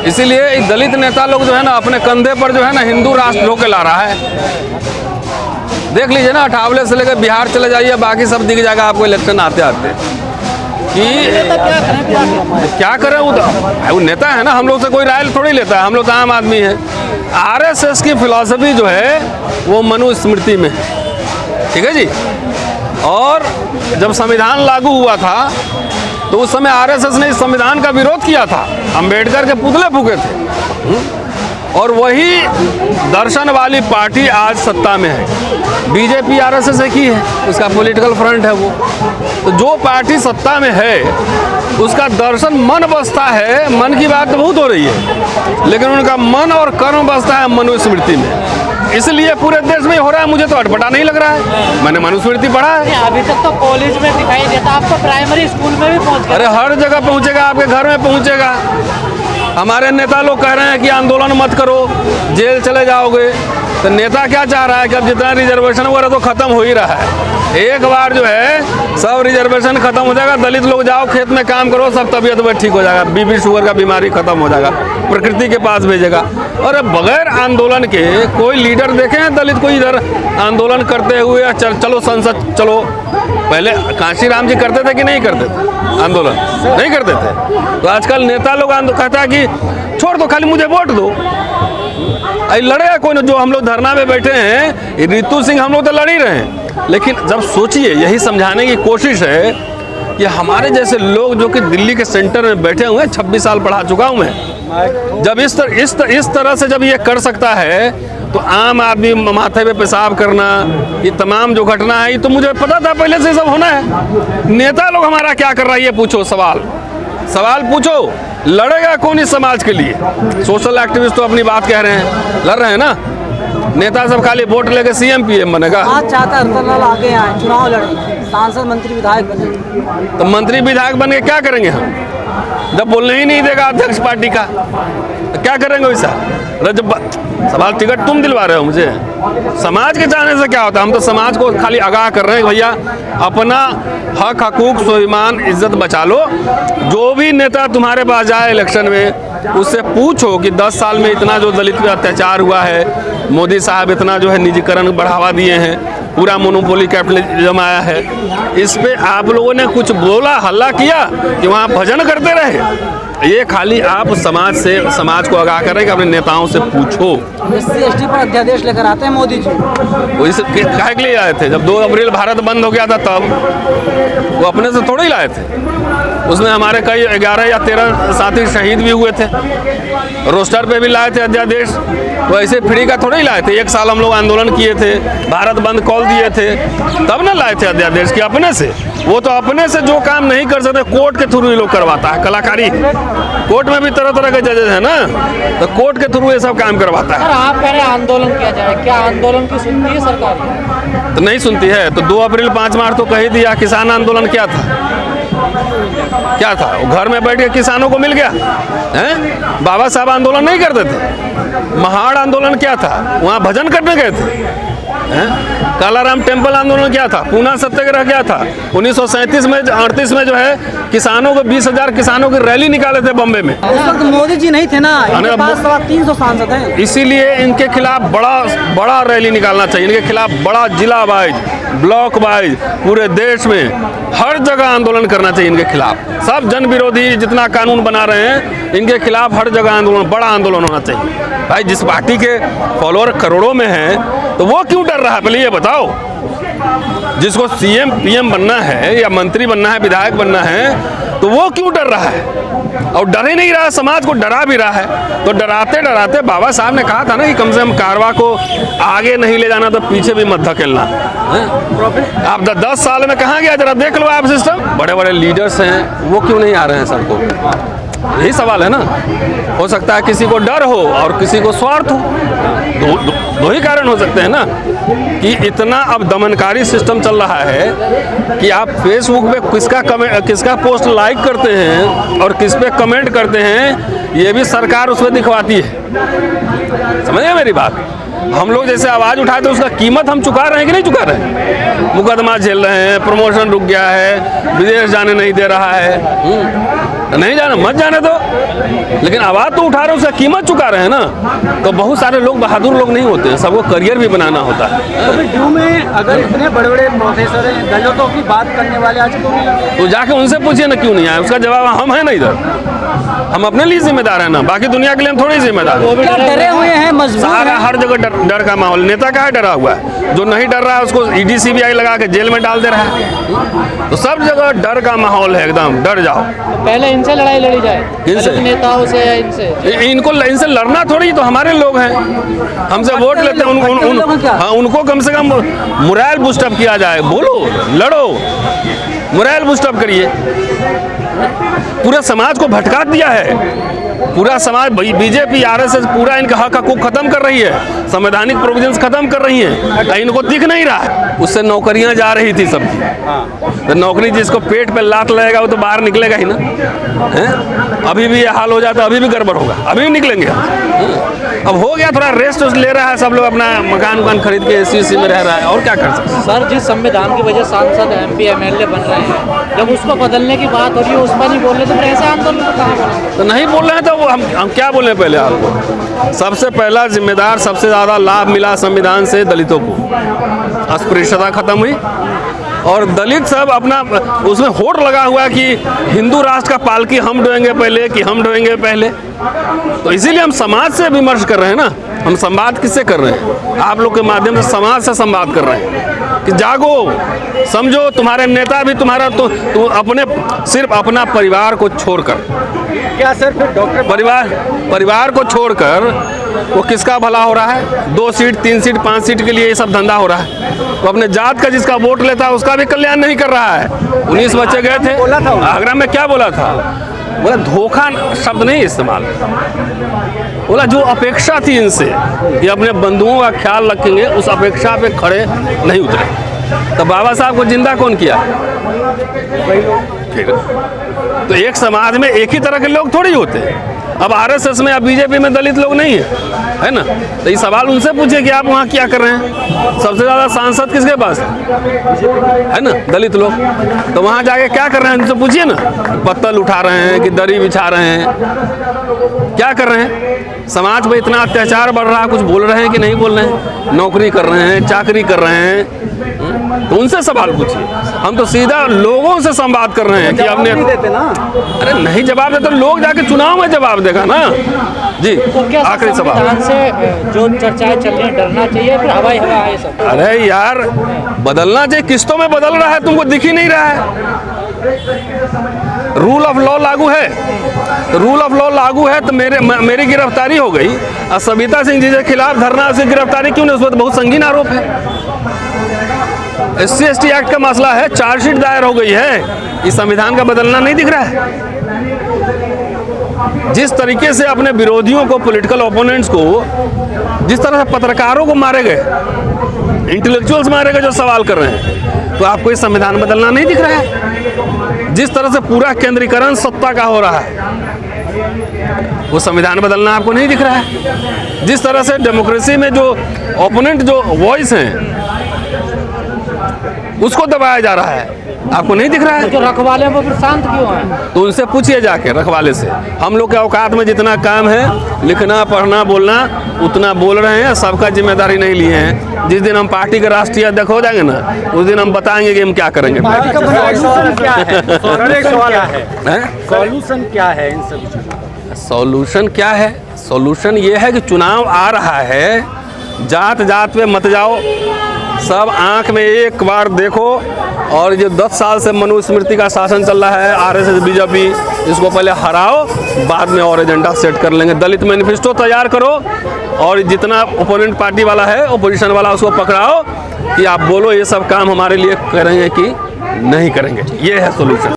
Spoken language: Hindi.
इसीलिए दलित नेता लोग जो है ना अपने कंधे पर जो है ना हिंदू राष्ट्र ढो के ला रहा है। देख लीजिए ना, अठावले से लेकर बिहार चले जाइए, बाकी सब दिख जाएगा आपको इलेक्शन आते आते कि क्या करें। वो नेता है ना, हम लोग से कोई राय थोड़ी लेता है, हम लोग तो आम आदमी है। आरएसएस की फिलॉसफी जो है वो मनुस्मृति में है, ठीक है जी। और जब संविधान लागू हुआ था तो उस समय आरएसएस ने इस संविधान का विरोध किया था, अंबेडकर के पुतले फूके थे। और वही दर्शन वाली पार्टी आज सत्ता में है। बीजेपी आरएसएस की है, उसका पॉलिटिकल फ्रंट है वो। तो जो पार्टी सत्ता में है उसका दर्शन मन बसता है, मन की बात तो बहुत हो रही है, लेकिन उनका मन और कर्म बसता है मनुस्मृति में। इसलिए पूरे देश में हो रहा है। मुझे तो अटपटा नहीं लग रहा है, मैंने मनुस्मृति पढ़ा है। अभी तक तो कॉलेज में दिखाई देता, आप तो प्राइमरी स्कूल में भी पहुंच गए। अरे हर जगह पहुंचेगा, आपके घर में पहुंचेगा। हमारे नेता लोग कह रहे हैं कि आंदोलन मत करो, जेल चले जाओगे। तो नेता क्या चाह रहा है कि अब जितना रिजर्वेशन वगैरह तो खत्म हो ही रहा है, एक बार जो है सब रिजर्वेशन खत्म हो जाएगा, दलित लोग जाओ खेत में काम करो, सब तबीयत में ठीक हो जाएगा, बीपी शुगर का बीमारी खत्म हो जाएगा, प्रकृति के पास भेजेगा। और बगैर आंदोलन के कोई लीडर देखे हैं दलित को इधर आंदोलन करते हुए? चलो संसद चलो। पहले कांशीराम जी करते थे कि नहीं करते थे आंदोलन? नहीं करते थे। तो आजकल नेता लोग कहता है कि छोड़ दो, खाली मुझे वोट दो। लड़ेगा कोई ना? जो हम लोग धरना में बैठे हैं, रितु सिंह, हम लोग तो लड़ ही रहे हैं। लेकिन जब सोचिए, यही समझाने की कोशिश है कि हमारे जैसे लोग जो कि दिल्ली के सेंटर में बैठे हुए हैं, 26 साल पढ़ा चुका हूँ मैं, जब इस तरह से जब ये कर सकता है तो आम आदमी माथे पे पेशाब करना, ये तमाम जो घटना है, ये तो मुझे पता था पहले से सब होना है। नेता लोग हमारा क्या कर रहा है ये पूछो, सवाल पूछो। लड़ेगा कौन इस समाज के लिए? सोशल एक्टिविस्ट तो अपनी बात कह रहे हैं, लड़ रहे हैं ना। नेता सब खाली वोट लेके सीएम पीएम बनेगा। आज चाहता है हरतनलाल आगे आए, चुनाव लड़े, सांसद मंत्री विधायक बने। तो मंत्री विधायक बन के क्या करेंगे हम, जब बोलने ही नहीं देगा अध्यक्ष पार्टी का? तो क्या करेंगे वैसा? सवाल टिकट तुम दिलवा रहे हो मुझे, समाज के जाने से क्या होता है? हम तो समाज को खाली आगाह कर रहे हैं भैया अपना हक हकूक स्वाभिमान इज्जत बचा लो। जो भी नेता तुम्हारे पास जाए इलेक्शन में, उससे पूछो कि 10 साल में इतना जो दलित पे अत्याचार हुआ है, मोदी साहब इतना जो है निजीकरण बढ़ावा दिए हैं, पूरा मोनोपोली कैपिटलिज्म आया है, इस पे आप लोगों ने कुछ बोला, हल्ला किया कि वहाँ भजन करते रहे? ये खाली आप समाज को आगाह करें कि अपने नेताओं से पूछो। SC/ST पर अध्यादेश लेकर आते हैं मोदी जी, वही से काहे के लिए आए थे? जब 2 अप्रैल भारत बंद हो गया था तब वो अपने से थोड़े ही लाए थे। उसमें हमारे कई 11 या 13 साथी शहीद भी हुए थे, रोस्टर पे भी लाए थे अध्यादेश। वो ऐसे फ्री का थोड़े ही लाए थे। 1 साल हम लोग आंदोलन किए थे, भारत बंद कॉल दिए थे, तब ना लाए थे अध्यादेश कि अपने से। वो तो अपने से जो काम नहीं कर सकते कोर्ट के थ्रू ही लोग करवाता है। कलाकारी कोर्ट में भी तरह तरह के जजेस हैं ना, तो कोर्ट के थ्रू ये सब काम करवाता है। आप कह रहे हैं आंदोलन किया जाए, क्या आंदोलन की सुनती है सरकार? तो नहीं सुनती है। तो 2 अप्रैल 5 मार्च तो कह ही दिया। किसान आंदोलन क्या था? क्या था? वो घर में बैठ के किसानों को मिल गया हैं? बाबा साहब आंदोलन नहीं करते थे। महाड़ आंदोलन क्या था? वहाँ भजन करने गए थे। कालाराम टेम्पल आंदोलन क्या था? पूना सत्याग्रह क्या था? 1937 में 38 में जो है किसानों को 20,000 किसानों की रैली निकाले थे बॉम्बे में। उस वक्त मोदी जी नहीं थे ना, इनके पास 300 सांसद हैं। इसीलिए इनके खिलाफ बड़ा रैली निकालना चाहिए। इनके खिलाफ बड़ा जिला वाइज, ब्लॉक वाइज, पूरे देश में हर जगह आंदोलन करना चाहिए इनके खिलाफ। सब जन विरोधी जितना कानून बना रहे हैं, इनके खिलाफ हर जगह आंदोलन, बड़ा आंदोलन होना चाहिए। भाई जिस पार्टी के फॉलोअर करोड़ों में हैं, तो वो क्यों डर रहा है? पहले ये बताओ। जिसको सीएम पीएम बनना है या मंत्री बनना है, विधायक बनना है, तो वो क्यों डर रहा है? और डर ही नहीं रहा, समाज को डरा भी रहा है। तो डराते डराते बाबा साहब ने कहा था ना कि कम से कम कारवा को आगे नहीं ले जाना तो पीछे भी मत धकेलना। आप 10 साल में कहाँ गया? जरा देख लो आप सिस्टम। बड़े बड़े लीडर्स हैं, वो क्यों नहीं आ रहे हैं सर को? यही सवाल है ना। हो सकता है किसी को डर हो और किसी को स्वार्थ हो, दो ही कारण हो सकते हैं ना। कि इतना अब दमनकारी सिस्टम चल रहा है कि आप फेसबुक पे किसका पोस्ट लाइक करते हैं और किस पे कमेंट करते हैं, ये भी सरकार उसमें दिखवाती है। समझिए मेरी बात। हम लोग जैसे आवाज़ उठाए तो उसका कीमत हम चुका रहे हैं कि नहीं चुका रहे हैं? मुकदमा झेल रहे हैं, प्रमोशन रुक गया है, विदेश जाने नहीं दे रहा है। नहीं जाना मत जाने दो, लेकिन आवाज़ तो उठा रहे हो, उसका कीमत चुका रहे हैं ना। तो बहुत सारे लोग बहादुर लोग नहीं होते हैं, सबको करियर भी बनाना होता है। तो फिर ड्यू में अगर इतने बड़े बड़े प्रोफेसर हैं, दलितों की बात करने वाले आज क्यों नहीं? तो जाके उनसे पूछिए ना क्यों नहीं आए, उसका जवाब हम हैं ना इधर, हम अपने लिए जिम्मेदार हैं ना, बाकी दुनिया के लिए हम थोड़ी जिम्मेदार हैं। क्या डरे हुए हैं, मजबूर सारा हैं? हर जगह डर का माहौल। नेता का है डरा हुआ है, जो नहीं डर रहा है उसको ईडी सीबीआई लगा के जेल में डाल दे रहा है। तो सब जगह डर का माहौल है, एकदम डर जाओ। पहले इनसे लड़ाई लड़ी जाए, किनसे? दलित नेताओं से या इनसे? इनसे लड़ना थोड़ी, तो हमारे लोग हैं, हमसे वोट लेते हैं। हाँ, उनको कम से कम मोरल बूस्टअप किया जाए, बोलो लड़ो, मोरल बूस्टअप करिए। पूरा समाज को भटका दिया है, पूरा समाज बीजेपी आरएसएस पूरा इनका हक को खत्म कर रही है, संवैधानिक प्रोविजंस खत्म कर रही है, इनको दिख नहीं रहा है। उससे नौकरियां जा रही थी सबकी, तो नौकरी जिसको पेट पे लात लगेगा वो तो बाहर निकलेगा ही ना, हैं? अभी भी ये हाल हो जाता, अभी भी गड़बड़ होगा, अभी भी निकलेंगे। अब हो गया, थोड़ा रेस्ट ले रहा है सब लोग, अपना मकान खरीद के एसी में रह रहा है, और क्या कर सकते हैं। सर, जिस संविधान की वजह सांसद MP MLA बन रहे हैं, जब उसको बदलने की बात हो रही है उस पर नहीं बोल रहे, तो फिर ऐसे आंदोलन को कहाँ बोलेंगे? तो नहीं बोल रहे हैं तो हम क्या बोलें। पहले आपको सबसे पहला जिम्मेदार, सबसे ज़्यादा लाभ मिला संविधान से दलितों को, अस्पृश्यता खत्म हुई, और दलित सब अपना उसमें होड़ लगा हुआ कि हिंदू राष्ट्र का पालकी हम ढोएंगे पहले कि हम ढोएंगे पहले। तो इसीलिए हम समाज से विमर्श कर रहे हैं ना, हम संवाद किससे कर रहे हैं, आप लोग के माध्यम से समाज से संवाद कर रहे हैं कि जागो, समझो, तुम्हारे नेता भी तुम्हारा तो अपने सिर्फ अपना परिवार को छोड़कर, क्या सर फिर डॉक्टर परिवार को छोड़कर वो किसका भला हो रहा है? 2 सीट 3 सीट 5 सीट के लिए ये सब धंधा हो रहा है। वो अपने जात का जिसका वोट लेता है उसका भी कल्याण नहीं कर रहा है। 19 बच्चे गए थे आगरा में, क्या बोला था? बोला धोखा शब्द नहीं इस्तेमाल, बोला जो अपेक्षा थी इनसे कि अपने बंधुओं का ख्याल रखेंगे, उस अपेक्षा पे खड़े नहीं उतरे। तो बाबा साहब को जिंदा कौन किया? तो एक समाज में एक ही तरह के लोग थोड़ी होते हैं। अब आरएसएस में या बीजेपी में दलित लोग नहीं है ना? तो ये सवाल उनसे पूछिए कि आप वहाँ क्या कर रहे हैं। सबसे ज़्यादा सांसद किसके पास है ना? दलित लोग। तो वहाँ जाके क्या कर रहे हैं उनसे पूछिए ना, पत्तल उठा रहे हैं कि दरी बिछा रहे हैं, क्या कर रहे हैं? समाज में इतना अत्याचार बढ़ रहा है, कुछ बोल रहे हैं कि नहीं बोल रहे हैं? नौकरी कर रहे हैं, चाकरी कर रहे हैं, तो उनसे सवाल पूछिए। हम तो सीधा लोगों से संवाद कर रहे हैं कि हमने नहीं देते ना। अरे नहीं जवाब देते, लोग जाके चुनाव में जवाब देगा ना जी। तो क्या आखिरी सवाल, संविधान से जो चर्चाएं चल रही हैं, डरना चाहिए फिर हवाई हवा है सब? अरे यार बदलना चाहिए, किस्तों में बदल रहा है, तुमको दिख ही नहीं रहा है। रूल ऑफ लॉ लागू है, रूल ऑफ लॉ लागू है तो मेरी गिरफ्तारी हो गई। और सविता सिंह जी के खिलाफ धरना, उसकी गिरफ्तारी क्यों नहीं? उस पर बहुत संगीन आरोप है। SC/ST एक्ट का मसला है, चार्जशीट दायर हो गई है, इस संविधान का बदलना नहीं दिख रहा है। जिस तरीके से अपने विरोधियों को, पॉलिटिकल ओपोनेंट्स को, जिस तरह से पत्रकारों को मारे गए, इंटेलेक्चुअल्स मारे गए जो सवाल कर रहे हैं, तो आपको इस संविधान बदलना नहीं दिख रहा है। जिस तरह से पूरा केंद्रीकरण सत्ता का हो रहा है, वो संविधान बदलना आपको नहीं दिख रहा है। जिस तरह से डेमोक्रेसी में जो ओपोनेंट जो वॉइस हैं उसको दबाया जा रहा है, आपको नहीं दिख रहा है। जो रखवाले हैं वो फिर शांत क्यों हैं? तो उनसे पूछिए जाके, रखवाले से। हम लोग के औकात में जितना काम है, लिखना पढ़ना बोलना, उतना बोल रहे हैं, सबका जिम्मेदारी नहीं लिए हैं। जिस दिन हम पार्टी के राष्ट्रीय अध्यक्ष हो जाएंगे ना, उस दिन हम बताएंगे कि हम क्या करेंगे। पार्टी का सॉल्यूशन क्या है? सॉल्यूशन क्या है इन सब चीज़ों का? सॉल्यूशन क्या है? सॉल्यूशन ये है कि चुनाव आ रहा है, जात जात पे मत जाओ, सब आंख में एक बार देखो। और जो 10 साल से मनुस्मृति का शासन चल रहा है, आरएसएस बीजेपी, इसको पहले हराओ, बाद में और एजेंडा सेट कर लेंगे। दलित मैनिफेस्टो तैयार करो, और जितना ओपोनेंट पार्टी वाला है, ओपोजिशन वाला, उसको पकड़ाओ कि आप बोलो ये सब काम हमारे लिए करेंगे कि नहीं करेंगे। ये है सोल्यूशन।